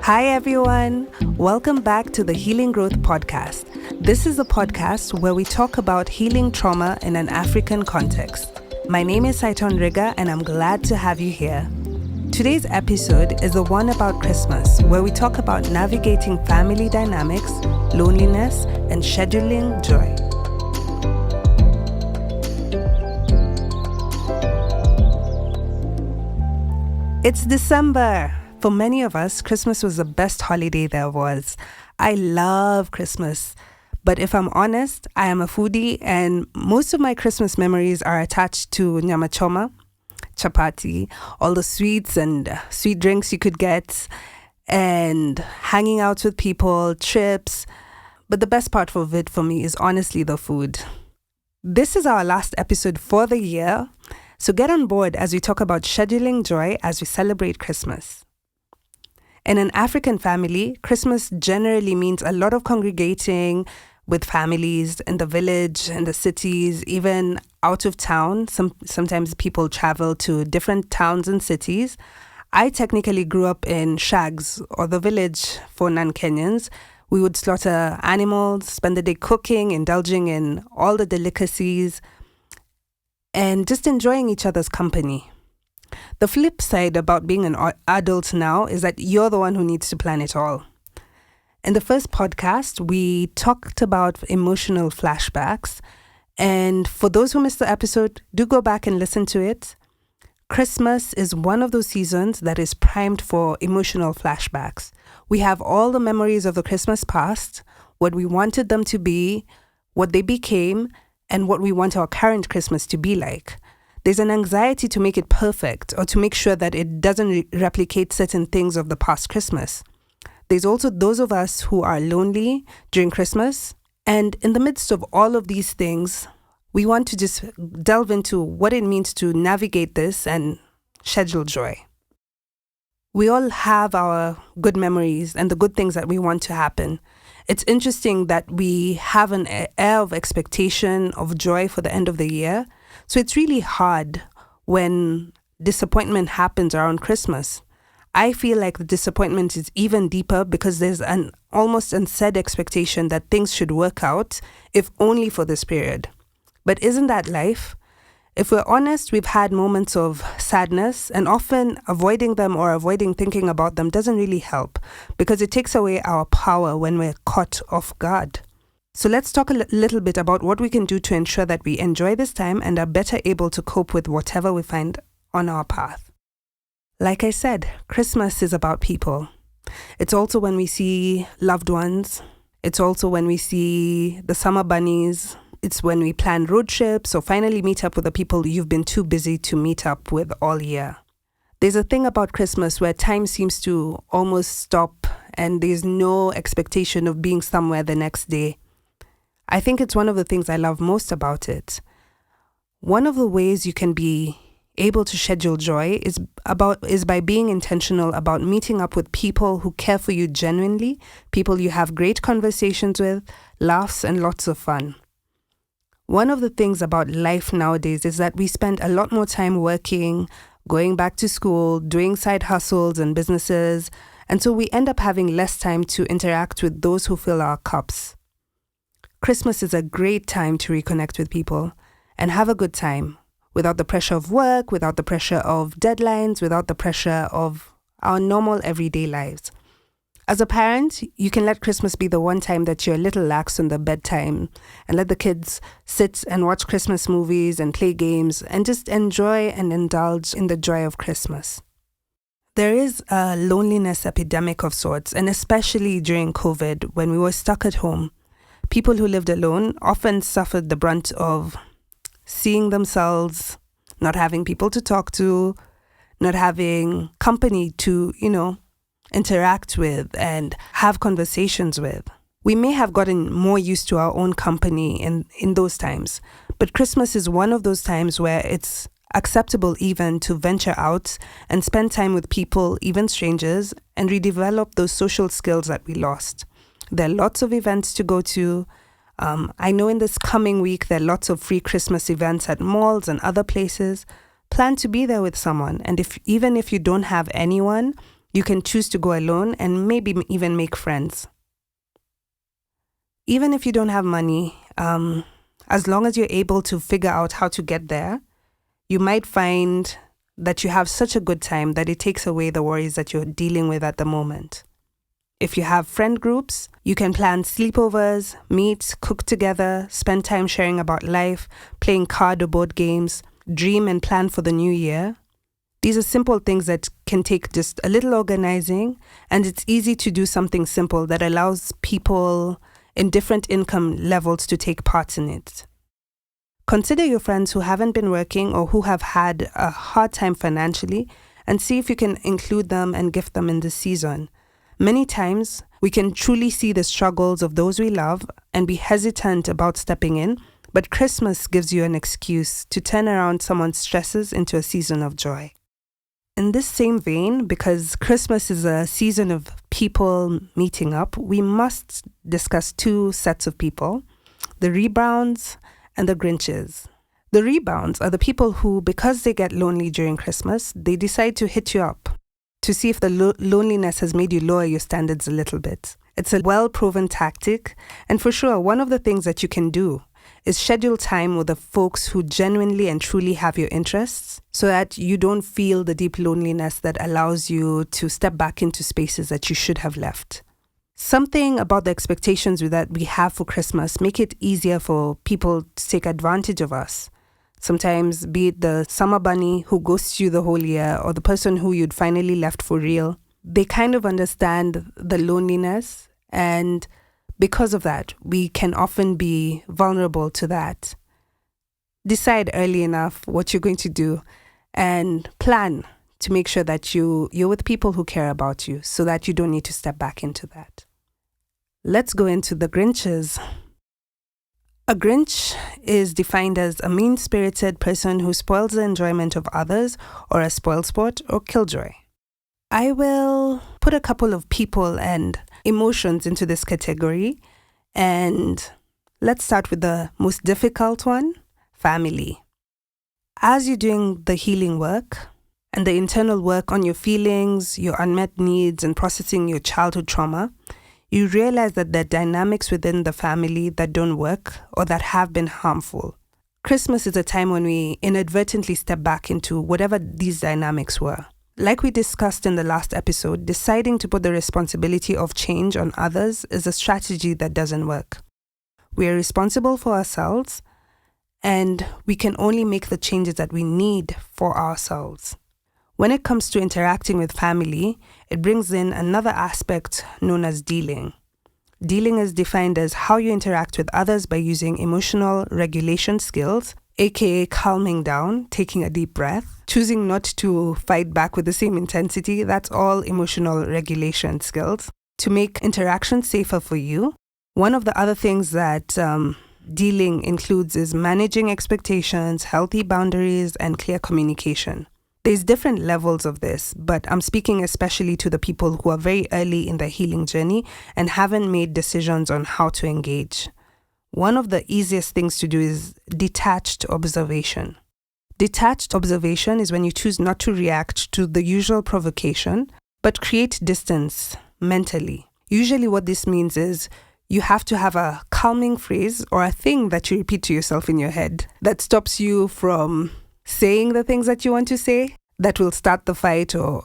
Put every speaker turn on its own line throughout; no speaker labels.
Hi everyone, welcome back to the Healing Growth Podcast. This is a podcast where we talk about healing trauma in an African context. My name is Saiton and I'm glad to have you here. Today's episode is the one about Christmas, where we talk about navigating family dynamics, loneliness, and scheduling joy. It's December. For many of us, Christmas was the best holiday there was. I love Christmas. But if I'm honest, I am a foodie and most of my Christmas memories are attached to nyama choma, chapati, all the sweets and sweet drinks you could get, and hanging out with people, trips. But the best part of it for me is honestly the food. This is our last episode for the year, so get on board as we talk about scheduling joy as we celebrate Christmas. In an African family, Christmas generally means a lot of congregating with families in the village, in the cities, even out of town. Sometimes people travel to different towns and cities. I technically grew up in shags, or the village for non-Kenyans. We would slaughter animals, spend the day cooking, indulging in all the delicacies, and just enjoying each other's company. The flip side about being an adult now is that you're the one who needs to plan it all. In the first podcast, we talked about emotional flashbacks. And for those who missed the episode, do go back and listen to it. Christmas is one of those seasons that is primed for emotional flashbacks. We have all the memories of the Christmas past, what we wanted them to be, what they became, and what we want our current Christmas to be like. There's an anxiety to make it perfect or to make sure that it doesn't replicate certain things of the past Christmas. There's also those of us who are lonely during Christmas. And in the midst of all of these things, we want to just delve into what it means to navigate this and schedule joy. We all have our good memories and the good things that we want to happen. It's interesting that we have an air of expectation of joy for the end of the year. So it's really hard when disappointment happens around Christmas. I feel like the disappointment is even deeper because there's an almost unsaid expectation that things should work out, if only for this period. But isn't that life? If we're honest, we've had moments of sadness, and often avoiding them or avoiding thinking about them doesn't really help because it takes away our power when we're caught off guard. So let's talk a little bit about what we can do to ensure that we enjoy this time and are better able to cope with whatever we find on our path. Like I said, Christmas is about people. It's also when we see loved ones. It's also when we see the summer bunnies. It's when we plan road trips or finally meet up with the people you've been too busy to meet up with all year. There's a thing about Christmas where time seems to almost stop and there's no expectation of being somewhere the next day. I think it's one of the things I love most about it. One of the ways you can be able to schedule joy is by being intentional about meeting up with people who care for you genuinely, people you have great conversations with, laughs, and lots of fun. One of the things about life nowadays is that we spend a lot more time working, going back to school, doing side hustles and businesses, and so we end up having less time to interact with those who fill our cups. Christmas is a great time to reconnect with people and have a good time without the pressure of work, without the pressure of deadlines, without the pressure of our normal everyday lives. As a parent, you can let Christmas be the one time that you're a little lax on the bedtime and let the kids sit and watch Christmas movies and play games and just enjoy and indulge in the joy of Christmas. There is a loneliness epidemic of sorts, and especially during COVID when we were stuck at home. People who lived alone often suffered the brunt of seeing themselves, not having people to talk to, not having company to, interact with and have conversations with. We may have gotten more used to our own company in those times, but Christmas is one of those times where it's acceptable even to venture out and spend time with people, even strangers, and redevelop those social skills that we lost. There are lots of events to go to. I know in this coming week, there are lots of free Christmas events at malls and other places. Plan to be there with someone. And even if you don't have anyone, You can choose to go alone and maybe even make friends. Even if you don't have money, as long as you're able to figure out how to get there, you might find that you have such a good time that it takes away the worries that you're dealing with at the moment. If you have friend groups, you can plan sleepovers, meet, cook together, spend time sharing about life, playing card or board games, dream and plan for the new year. These are simple things that can take just a little organizing, and it's easy to do something simple that allows people in different income levels to take part in it. Consider your friends who haven't been working or who have had a hard time financially and see if you can include them and gift them in this season. Many times, we can truly see the struggles of those we love and be hesitant about stepping in, but Christmas gives you an excuse to turn around someone's stresses into a season of joy. In this same vein, because Christmas is a season of people meeting up, we must discuss two sets of people, the rebounds and the Grinches. The rebounds are the people who, because they get lonely during Christmas, they decide to hit you up to see if the loneliness has made you lower your standards a little bit. It's a well-proven tactic, and for sure, one of the things that you can do is schedule time with the folks who genuinely and truly have your interests so that you don't feel the deep loneliness that allows you to step back into spaces that you should have left. Something about the expectations that we have for Christmas make it easier for people to take advantage of us. Sometimes, be it the summer bunny who ghosts you the whole year or the person who you'd finally left for real, they kind of understand the loneliness, and because of that, we can often be vulnerable to that. Decide early enough what you're going to do and plan to make sure that you're with people who care about you so that you don't need to step back into that. Let's go into the Grinches. A Grinch is defined as a mean-spirited person who spoils the enjoyment of others, or a spoilsport or killjoy. I will put a couple of people and emotions into this category, and let's start with the most difficult one, family. As you're doing the healing work and the internal work on your feelings, your unmet needs, and processing your childhood trauma, you realize that there are dynamics within the family that don't work or that have been harmful. Christmas is a time when we inadvertently step back into whatever these dynamics were. Like we discussed in the last episode, deciding to put the responsibility of change on others is a strategy that doesn't work. We are responsible for ourselves, and we can only make the changes that we need for ourselves. When it comes to interacting with family, it brings in another aspect known as dealing. Dealing is defined as how you interact with others by using emotional regulation skills, aka calming down, taking a deep breath, choosing not to fight back with the same intensity. That's all emotional regulation skills to make interaction safer for you. One of the other things that dealing includes is managing expectations, healthy boundaries, and clear communication. There's different levels of this, but I'm speaking especially to the people who are very early in their healing journey and haven't made decisions on how to engage. One of the easiest things to do is detached observation. Detached observation is when you choose not to react to the usual provocation, but create distance mentally. Usually what this means is you have to have a calming phrase or a thing that you repeat to yourself in your head that stops you from saying the things that you want to say that will start the fight or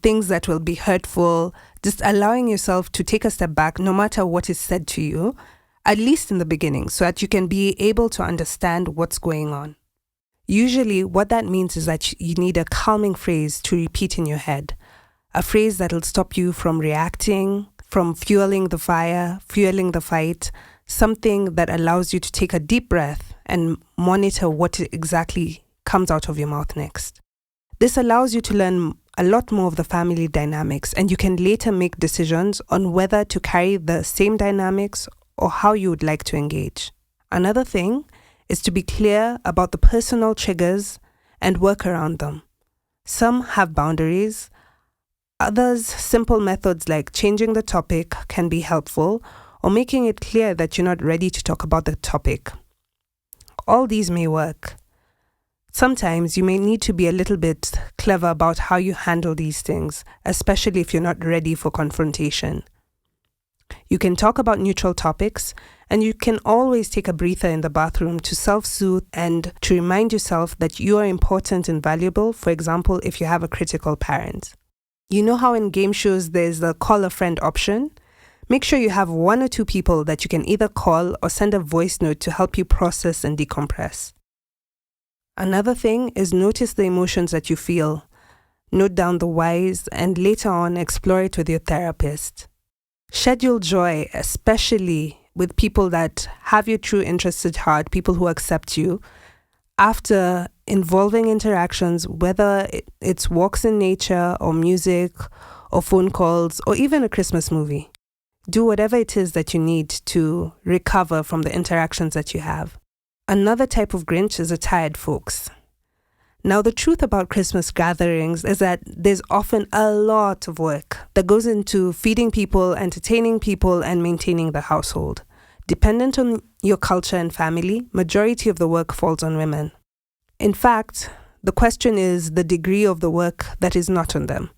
things that will be hurtful. Just allowing yourself to take a step back no matter what is said to you, at least in the beginning, so that you can be able to understand what's going on. Usually what that means is that you need a calming phrase to repeat in your head, a phrase that will stop you from reacting, from fueling the fire, fueling the fight, something that allows you to take a deep breath and monitor what exactly comes out of your mouth next. This allows you to learn a lot more of the family dynamics, and you can later make decisions on whether to carry the same dynamics or how you would like to engage. Another thing is to be clear about the personal triggers and work around them. Some have boundaries. Others, simple methods like changing the topic can be helpful, or making it clear that you're not ready to talk about the topic. All these may work. Sometimes you may need to be a little bit clever about how you handle these things, especially if you're not ready for confrontation. You can talk about neutral topics, and you can always take a breather in the bathroom to self-soothe and to remind yourself that you are important and valuable, for example, if you have a critical parent. You know how in game shows there's the call a friend option? Make sure you have 1 or 2 people that you can either call or send a voice note to help you process and decompress. Another thing is notice the emotions that you feel. Note down the whys and later on explore it with your therapist. Schedule joy, especially with people that have your true interests at heart, people who accept you. After involving interactions, whether it's walks in nature or music or phone calls or even a Christmas movie. Do whatever it is that you need to recover from the interactions that you have. Another type of Grinch is the tired folks. Now, the truth about Christmas gatherings is that there's often a lot of work that goes into feeding people, entertaining people, and maintaining the household. Dependent on your culture and family, majority of the work falls on women. In fact, the question is the degree of the work that is not on them.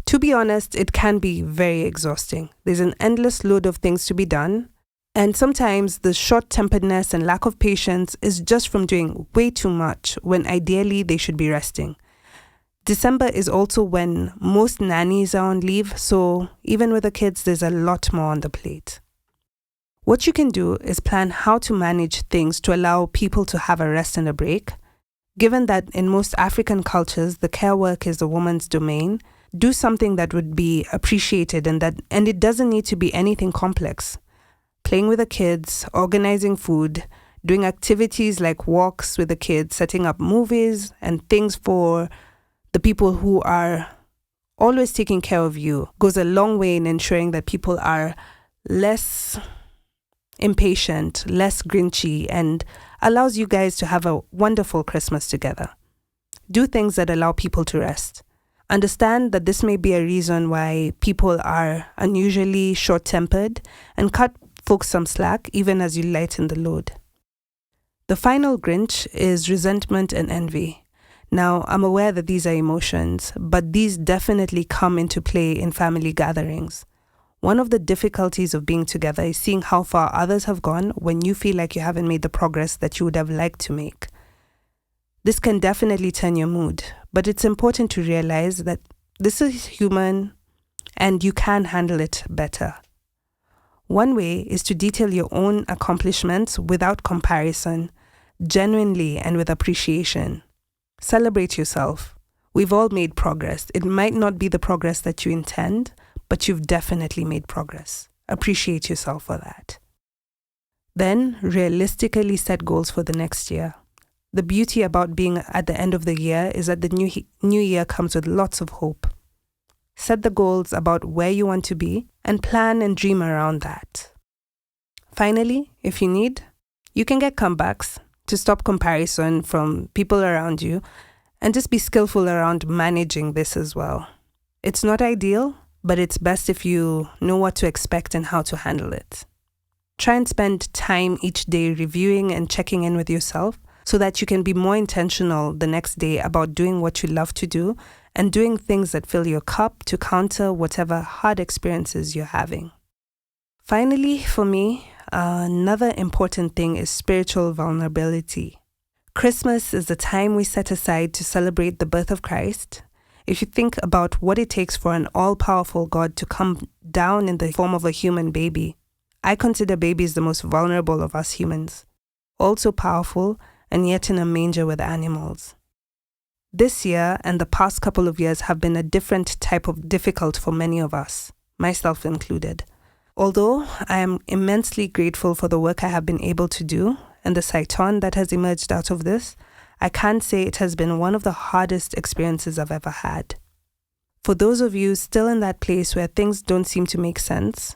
To be honest, it can be very exhausting. There's an endless load of things to be done, and sometimes the short-temperedness and lack of patience is just from doing way too much when ideally they should be resting. December is also when most nannies are on leave, so even with the kids, there's a lot more on the plate. What you can do is plan how to manage things to allow people to have a rest and a break. Given that in most African cultures, the care work is a woman's domain, do something that would be appreciated and it doesn't need to be anything complex. Playing with the kids, organizing food, doing activities like walks with the kids, setting up movies and things for the people who are always taking care of you goes a long way in ensuring that people are less impatient, less grinchy, and allows you guys to have a wonderful Christmas together. Do things that allow people to rest. Understand that this may be a reason why people are unusually short-tempered and cut folks some slack even as you lighten the load. The final Grinch is resentment and envy. Now, I'm aware that these are emotions, but these definitely come into play in family gatherings. One of the difficulties of being together is seeing how far others have gone when you feel like you haven't made the progress that you would have liked to make. This can definitely turn your mood, but it's important to realize that this is human and you can handle it better. One way is to detail your own accomplishments without comparison, genuinely and with appreciation. Celebrate yourself. We've all made progress. It might not be the progress that you intend, but you've definitely made progress. Appreciate yourself for that. Then, realistically set goals for the next year. The beauty about being at the end of the year is that the new year comes with lots of hope. Set the goals about where you want to be and plan and dream around that. Finally, if you need, you can get comebacks to stop comparison from people around you and just be skillful around managing this as well. It's not ideal, but it's best if you know what to expect and how to handle it. Try and spend time each day reviewing and checking in with yourself so that you can be more intentional the next day about doing what you love to do and doing things that fill your cup to counter whatever hard experiences you're having. Finally, for me, another important thing is spiritual vulnerability. Christmas is the time we set aside to celebrate the birth of Christ. If you think about what it takes for an all-powerful God to come down in the form of a human baby, I consider babies the most vulnerable of us humans. Also powerful, and yet in a manger with animals. This year and the past couple of years have been a different type of difficult for many of us, myself included. Although I am immensely grateful for the work I have been able to do and the Saiton that has emerged out of this, I can say it has been one of the hardest experiences I've ever had. For those of you still in that place where things don't seem to make sense,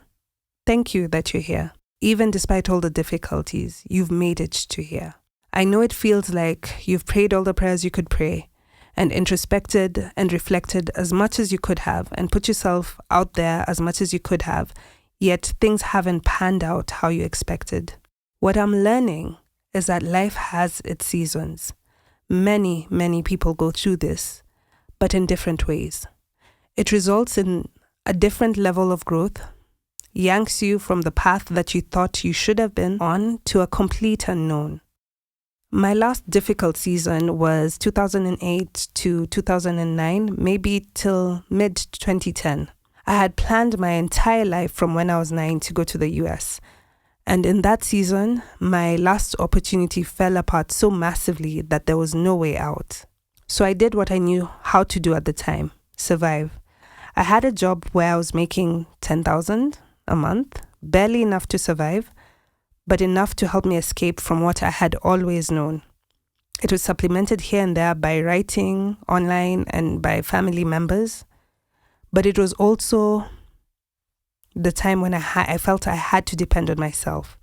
thank you that you're here. Even despite all the difficulties, you've made it to here. I know it feels like you've prayed all the prayers you could pray and introspected and reflected as much as you could have and put yourself out there as much as you could have, yet things haven't panned out how you expected. What I'm learning is that life has its seasons. Many, many people go through this, but in different ways. It results in a different level of growth, yanks you from the path that you thought you should have been on to a complete unknown. My last difficult season was 2008 to 2009, maybe till mid-2010. I had planned my entire life from when I was 9 to go to the US. And in that season, my last opportunity fell apart so massively that there was no way out. So I did what I knew how to do at the time, survive. I had a job where I was making $10,000 a month, barely enough to survive, but enough to help me escape from what I had always known. It was supplemented here and there by writing online and by family members, but it was also the time when I felt I had to depend on myself.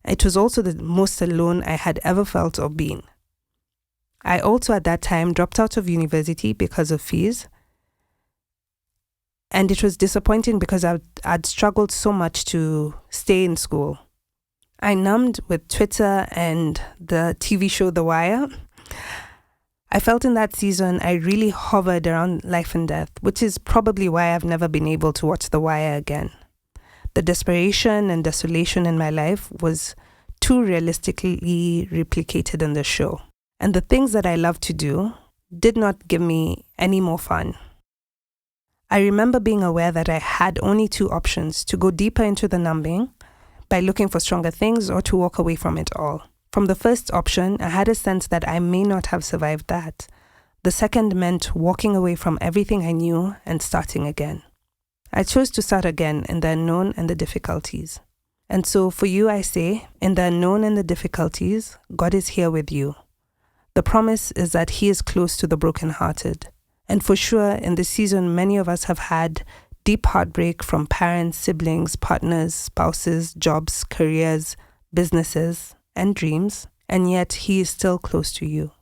It was also the most alone I had ever felt of being. I also at that time dropped out of university because of fees, and it was disappointing because I'd struggled so much to stay in school. I numbed with Twitter and the TV show The Wire. I felt in that season I really hovered around life and death, which is probably why I've never been able to watch The Wire again. The desperation and desolation in my life was too realistically replicated in the show. And the things that I loved to do did not give me any more fun. I remember being aware that I had only two options: to go deeper into the numbing by looking for stronger things, or to walk away from it all. From the first option, I had a sense that I may not have survived that. The second meant walking away from everything I knew and starting again. I chose to start again in the unknown and the difficulties. And so for you, I say, in the unknown and the difficulties, God is here with you. The promise is that He is close to the brokenhearted. And for sure, in this season, many of us have had deep heartbreak from parents, siblings, partners, spouses, jobs, careers, businesses, and dreams, and yet He is still close to you.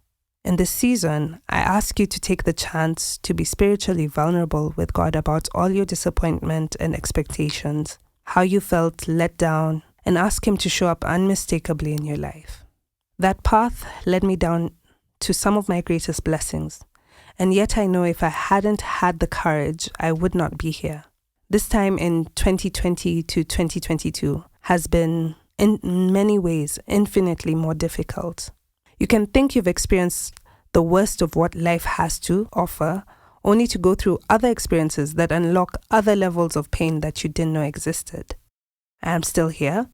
In this season, I ask you to take the chance to be spiritually vulnerable with God about all your disappointment and expectations, how you felt let down, and ask Him to show up unmistakably in your life. That path led me down to some of my greatest blessings. And yet I know if I hadn't had the courage, I would not be here. This time in 2020 to 2022 has been, in many ways, infinitely more difficult. You can think you've experienced the worst of what life has to offer, only to go through other experiences that unlock other levels of pain that you didn't know existed. I am still here.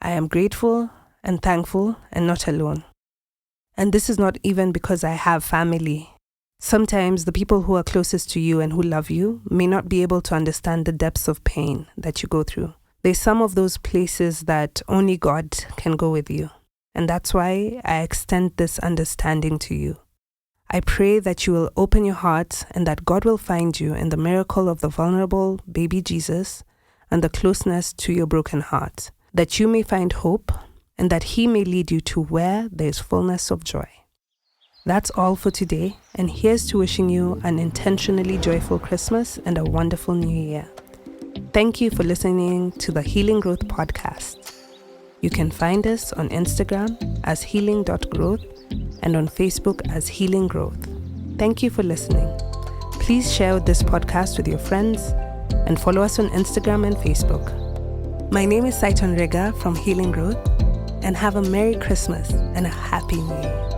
I am grateful and thankful and not alone. And this is not even because I have family. Sometimes the people who are closest to you and who love you may not be able to understand the depths of pain that you go through. There's some of those places that only God can go with you. And that's why I extend this understanding to you. I pray that you will open your heart and that God will find you in the miracle of the vulnerable baby Jesus and the closeness to your broken heart, that you may find hope and that He may lead you to where there is fullness of joy. That's all for today, and here's to wishing you an intentionally joyful Christmas and a wonderful New Year. Thank you for listening to the Healing Growth Podcast. You can find us on Instagram as healing.growth and on Facebook as Healing Growth. Thank you for listening. Please share this podcast with your friends and follow us on Instagram and Facebook. My name is Saiton from Healing Growth, and have a Merry Christmas and a Happy New Year.